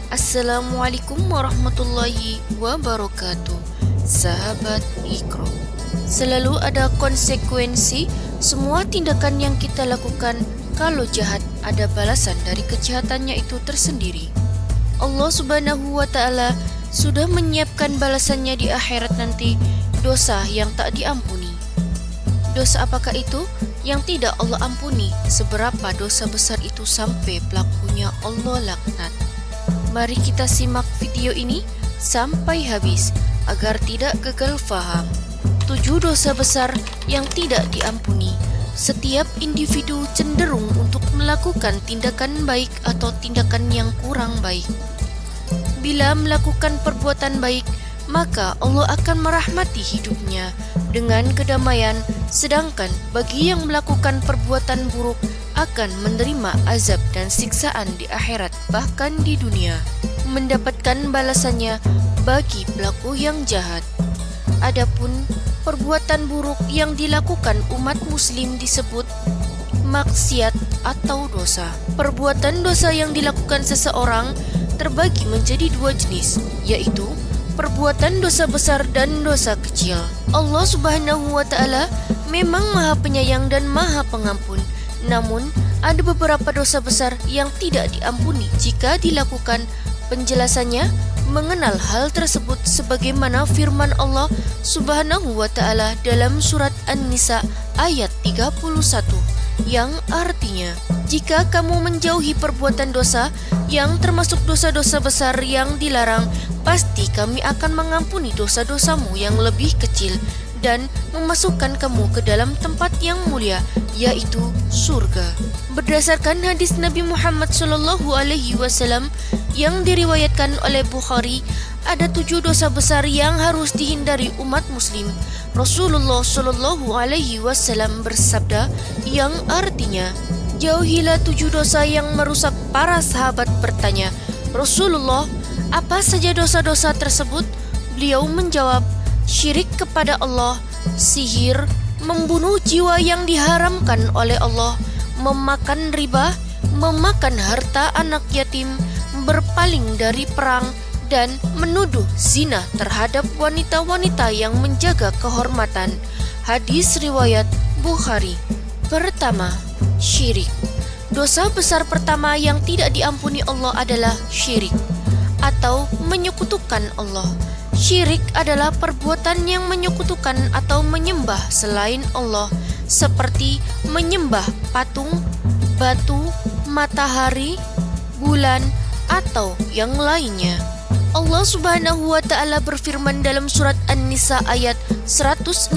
Assalamualaikum warahmatullahi wabarakatuh. Sahabat Iqra, selalu ada konsekuensi semua tindakan yang kita lakukan. Kalau jahat, ada balasan dari kejahatannya itu tersendiri. Allah Subhanahu wa Ta'ala sudah menyiapkan balasannya di akhirat nanti, dosa yang tak diampuni. Dosa apakah itu yang tidak Allah ampuni? Seberapa dosa besar itu sampai pelakunya Allah laknat? Mari kita simak video ini sampai habis agar tidak gagal faham. 7 dosa besar yang tidak diampuni. Setiap individu cenderung untuk melakukan tindakan baik atau tindakan yang kurang baik. Bila melakukan perbuatan baik, maka Allah akan merahmati hidupnya dengan kedamaian, sedangkan bagi yang melakukan perbuatan buruk akan menerima azab dan siksaan di akhirat, bahkan di dunia, mendapatkan balasannya bagi pelaku yang jahat. Adapun perbuatan buruk yang dilakukan umat muslim disebut maksiat atau dosa. Perbuatan dosa yang dilakukan seseorang terbagi menjadi 2 jenis, yaitu perbuatan dosa besar dan dosa kecil. Allah Subhanahu wa Ta'ala memang Maha Penyayang dan Maha Pengampun. Namun, ada beberapa dosa besar yang tidak diampuni jika dilakukan. Penjelasannya mengenal hal tersebut sebagaimana firman Allah Subhanahu wa Ta'ala dalam surat An-Nisa ayat 31 yang artinya, jika kamu menjauhi perbuatan dosa yang termasuk dosa-dosa besar yang dilarang, pasti kami akan mengampuni dosa-dosamu yang lebih kecil dan memasukkan kamu ke dalam tempat yang mulia, yaitu surga. Berdasarkan hadis Nabi Muhammad SAW yang diriwayatkan oleh Bukhari, ada 7 dosa besar yang harus dihindari umat muslim. Rasulullah SAW bersabda yang artinya, jauhilah 7 dosa yang merusak. Para sahabat bertanya, Rasulullah, apa saja dosa-dosa tersebut? Beliau menjawab, syirik kepada Allah, sihir, membunuh jiwa yang diharamkan oleh Allah, memakan riba, memakan harta anak yatim, berpaling dari perang, dan menuduh zina terhadap wanita-wanita yang menjaga kehormatan. Hadis riwayat Bukhari. Pertama, syirik. Dosa besar pertama yang tidak diampuni Allah adalah syirik atau menyekutukan Allah. Syirik adalah perbuatan yang menyekutukan atau menyembah selain Allah, seperti menyembah patung, batu, matahari, bulan, atau yang lainnya. Allah Subhanahu wa Ta'ala berfirman dalam surat An-Nisa ayat 116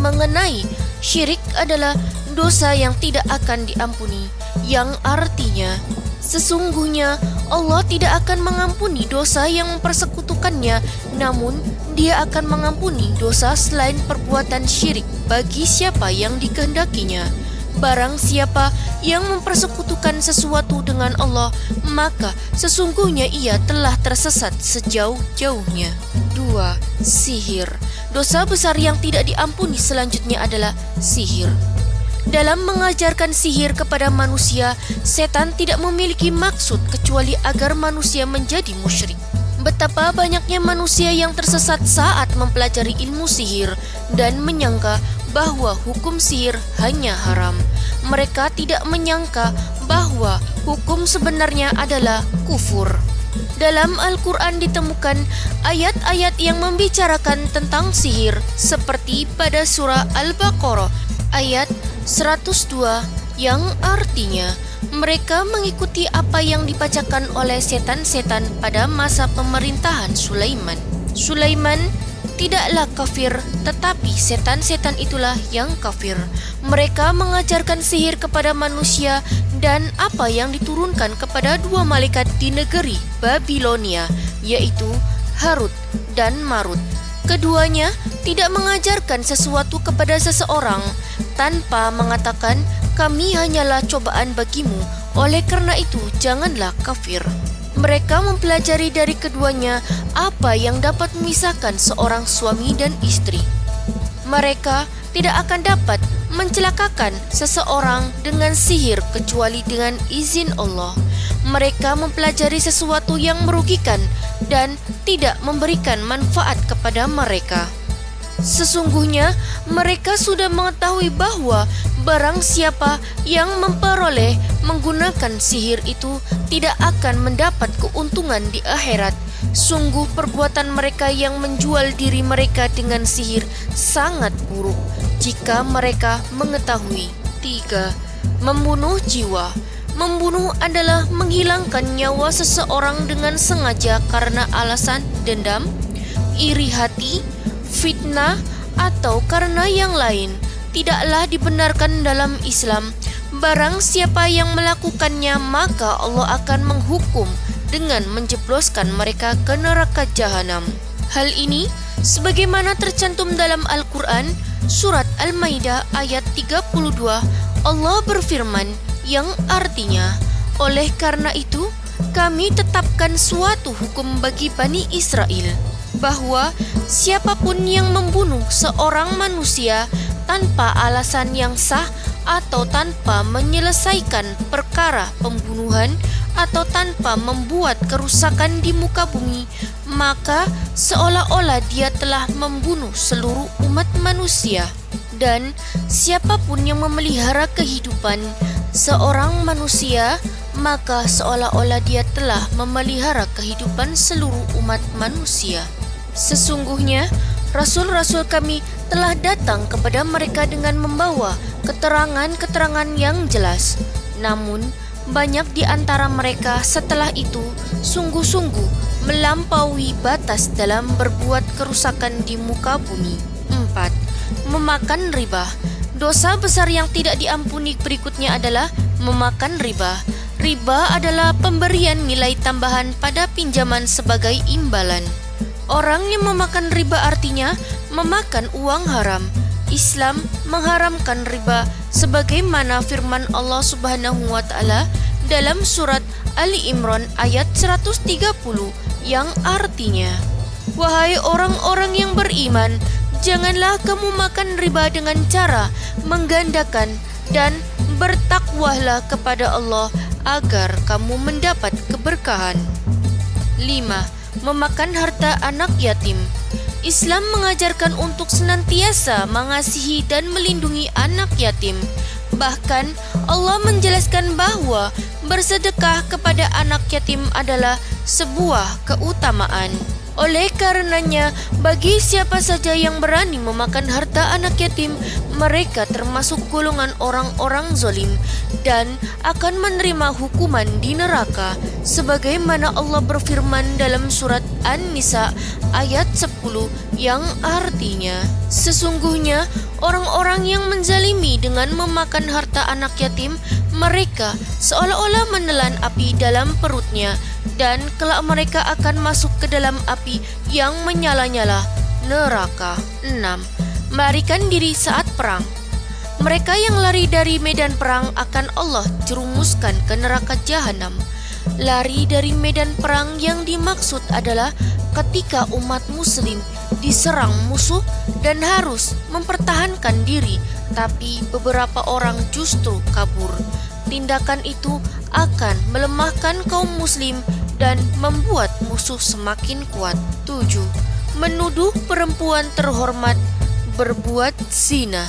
mengenai syirik adalah dosa yang tidak akan diampuni, yang artinya sesungguhnya Allah tidak akan mengampuni dosa yang mempersekutukannya, namun Dia akan mengampuni dosa selain perbuatan syirik bagi siapa yang dikehendakinya. Barang siapa yang mempersekutukan sesuatu dengan Allah, maka sesungguhnya ia telah tersesat sejauh-jauhnya. 2. Sihir. Dosa besar yang tidak diampuni selanjutnya adalah sihir. Dalam mengajarkan sihir kepada manusia, setan tidak memiliki maksud kecuali agar manusia menjadi musyrik. Betapa banyaknya manusia yang tersesat saat mempelajari ilmu sihir dan menyangka bahwa hukum sihir hanya haram. Mereka tidak menyangka bahwa hukum sebenarnya adalah kufur. Dalam Al-Quran ditemukan ayat-ayat yang membicarakan tentang sihir, seperti pada surah Al-Baqarah ayat 102 yang artinya, mereka mengikuti apa yang dibacakan oleh setan-setan pada masa pemerintahan Sulaiman. Sulaiman tidaklah kafir, tetapi setan-setan itulah yang kafir. Mereka mengajarkan sihir kepada manusia dan apa yang diturunkan kepada 2 malaikat di negeri Babilonia, yaitu Harut dan Marut. Keduanya tidak mengajarkan sesuatu kepada seseorang tanpa mengatakan, kami hanyalah cobaan bagimu, oleh karena itu janganlah kafir. Mereka mempelajari dari keduanya apa yang dapat memisahkan seorang suami dan istri. Mereka tidak akan dapat mencelakakan seseorang dengan sihir kecuali dengan izin Allah. mereka mempelajari sesuatu yang merugikan dan tidak memberikan manfaat kepada mereka. Sesungguhnya mereka sudah mengetahui bahwa barang siapa yang memperoleh menggunakan sihir itu tidak akan mendapat keuntungan di akhirat. Sungguh perbuatan mereka yang menjual diri mereka dengan sihir sangat buruk jika mereka mengetahui. 3. Membunuh jiwa. Membunuh adalah menghilangkan nyawa seseorang dengan sengaja karena alasan dendam, iri hati, fitnah, atau karena yang lain. Tidaklah dibenarkan dalam Islam. Barang siapa yang melakukannya, maka Allah akan menghukum dengan menjebloskan mereka ke neraka jahanam. Hal ini sebagaimana tercantum dalam Al-Quran, surat Al-Maidah ayat 32, Allah berfirman yang artinya, oleh karena itu kami tetapkan suatu hukum bagi Bani Israel, bahwa siapapun yang membunuh seorang manusia tanpa alasan yang sah atau tanpa menyelesaikan perkara pembunuhan atau tanpa membuat kerusakan di muka bumi, maka seolah-olah dia telah membunuh seluruh umat manusia. Dan siapapun yang memelihara kehidupan seorang manusia, maka seolah-olah dia telah memelihara kehidupan seluruh umat manusia. Sesungguhnya Rasul-Rasul kami telah datang kepada mereka dengan membawa keterangan-keterangan yang jelas. Namun banyak di antara mereka setelah itu sungguh-sungguh melampaui batas dalam berbuat kerusakan di muka bumi. 4. Memakan riba. Dosa besar yang tidak diampuni berikutnya adalah memakan riba. Riba adalah pemberian nilai tambahan pada pinjaman sebagai imbalan. Orang yang memakan riba artinya memakan uang haram. Islam mengharamkan riba sebagaimana firman Allah Subhanahu wa taala dalam surat Ali Imran ayat 130 yang artinya, wahai orang-orang yang beriman, janganlah kamu makan riba dengan cara menggandakan, dan bertakwalah kepada Allah agar kamu mendapat keberkahan. 5. Memakan harta anak yatim. Islam mengajarkan untuk senantiasa mengasihi dan melindungi anak yatim. Bahkan Allah menjelaskan bahwa bersedekah kepada anak yatim adalah sebuah keutamaan. Oleh karenanya, bagi siapa saja yang berani memakan harta anak yatim, mereka termasuk golongan orang-orang zalim dan akan menerima hukuman di neraka. Sebagaimana Allah berfirman dalam surat An-Nisa ayat 10 yang artinya, sesungguhnya orang-orang yang menzalimi dengan memakan harta anak yatim, mereka seolah-olah menelan api dalam perutnya, dan kelak mereka akan masuk ke dalam api yang menyala-nyala, neraka. 6. Melarikan diri saat perang. Mereka yang lari dari medan perang akan Allah jerumuskan ke neraka jahanam. Lari dari medan perang yang dimaksud adalah ketika umat muslim diserang musuh dan harus mempertahankan diri, tapi beberapa orang justru kabur. Tindakan itu akan melemahkan kaum muslim dan membuat musuh semakin kuat. 7. Menuduh perempuan terhormat berbuat zina.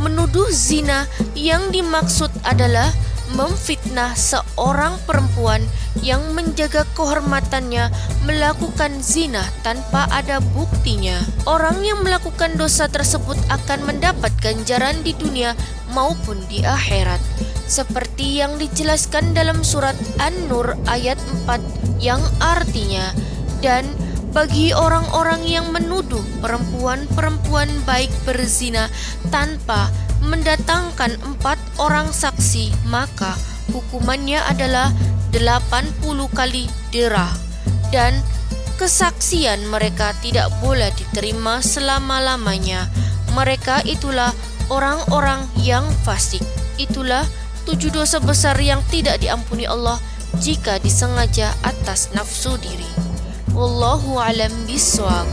Menuduh zina yang dimaksud adalah memfitnah seorang perempuan yang menjaga kehormatannya melakukan zina tanpa ada buktinya. Orang yang melakukan dosa tersebut akan mendapat ganjaran di dunia maupun di akhirat, seperti yang dijelaskan dalam surat An-Nur ayat 4 yang artinya, dan bagi orang-orang yang menuduh perempuan-perempuan baik berzina tanpa mendatangkan 4 orang saksi, maka hukumannya adalah 80 kali derah, dan kesaksian mereka tidak boleh diterima selama-lamanya. Mereka itulah orang-orang yang fasik. Itulah 7 dosa besar yang tidak diampuni Allah jika disengaja atas nafsu diri. Wallahu a'lam bishawab.